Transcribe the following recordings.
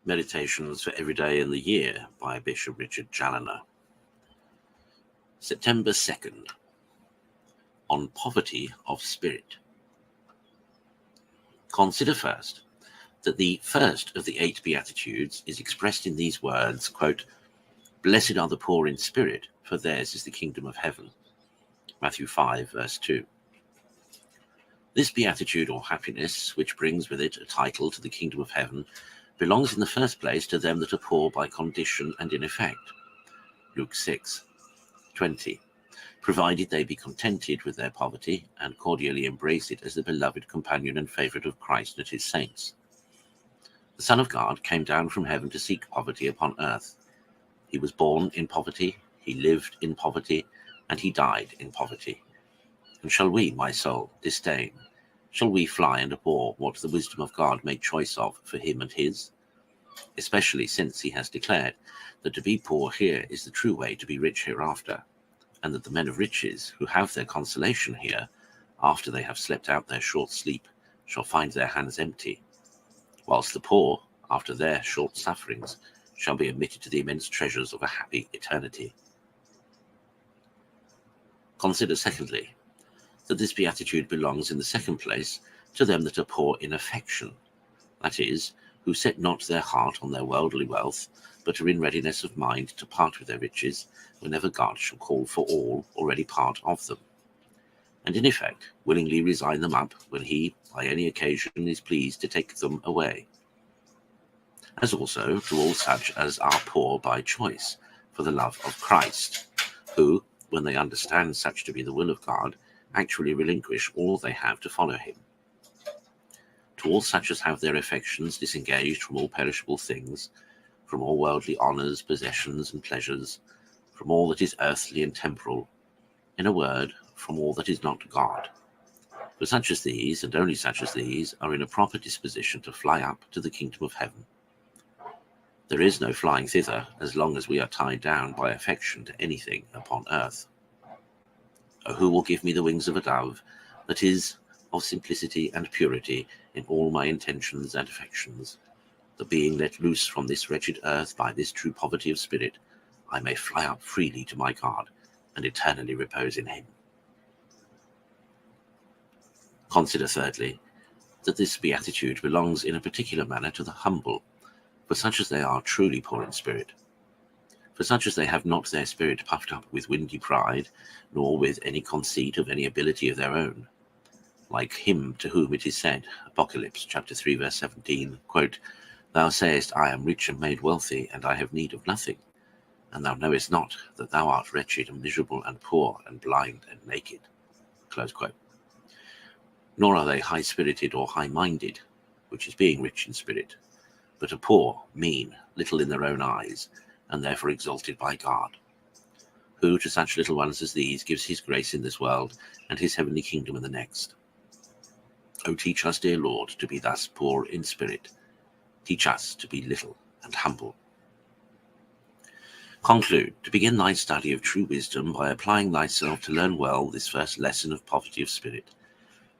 Meditations for Every Day in the Year by Bishop Richard Challoner. September 2nd, on poverty of spirit. Consider first that the first of the 8 Beatitudes is expressed in these words, quote, "Blessed are the poor in spirit, for theirs is the kingdom of heaven." Matthew 5, verse 2. This beatitude or happiness, which brings with it a title to the kingdom of heaven, belongs in the first place to them that are poor by condition and in effect. Luke 6:20, provided they be contented with their poverty and cordially embrace it as the beloved companion and favourite of Christ and his saints. The Son of God came down from heaven to seek poverty upon earth. He was born in poverty, he lived in poverty, and he died in poverty. And shall we, my soul, disdain? Shall we fly and abhor what the wisdom of God made choice of for him and his? Especially since he has declared that to be poor here is the true way to be rich hereafter, and that the men of riches who have their consolation here, after they have slept out their short sleep, shall find their hands empty, whilst the poor, after their short sufferings, shall be admitted to the immense treasures of a happy eternity. Consider secondly, that this beatitude belongs in the second place to them that are poor in affection, that is, who set not their heart on their worldly wealth, but are in readiness of mind to part with their riches whenever God shall call for all already part of them, and in effect willingly resign them up when he by any occasion is pleased to take them away, as also to all such as are poor by choice for the love of Christ, who, when they understand such to be the will of God, actually relinquish all they have to follow him. To all such as have their affections disengaged from all perishable things, from all worldly honours, possessions, and pleasures, from all that is earthly and temporal, in a word, from all that is not God. For such as these, and only such as these, are in a proper disposition to fly up to the kingdom of heaven. There is no flying thither as long as we are tied down by affection to anything upon earth. Oh, who will give me the wings of a dove, that is, of simplicity and purity in all my intentions and affections, that being let loose from this wretched earth by this true poverty of spirit, I may fly up freely to my God, and eternally repose in him. Consider thirdly, that this beatitude belongs in a particular manner to the humble, for such as they are truly poor in spirit. For such as they have not their spirit puffed up with windy pride, nor with any conceit of any ability of their own, like him to whom it is said, Apocalypse chapter 3, verse 17, quote, "Thou sayest, I am rich and made wealthy, and I have need of nothing, and thou knowest not that thou art wretched and miserable and poor and blind and naked." Close quote. Nor are they high-spirited or high-minded, which is being rich in spirit, but are poor, mean, little in their own eyes, and therefore exalted by God, who to such little ones as these gives his grace in this world and his heavenly kingdom in the next. O teach us, dear Lord, to be thus poor in spirit. Teach us to be little and humble. Conclude to begin thy study of true wisdom by applying thyself to learn well this first lesson of poverty of spirit,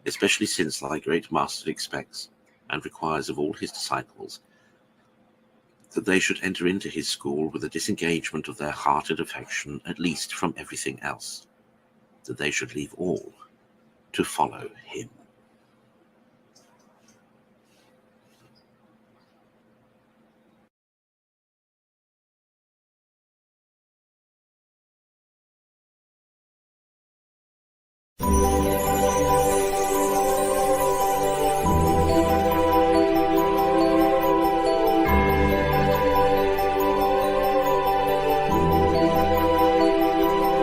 especially since thy great Master expects and requires of all his disciples that they should enter into his school with a disengagement of their heart and affection, at least from everything else, that they should leave all to follow him.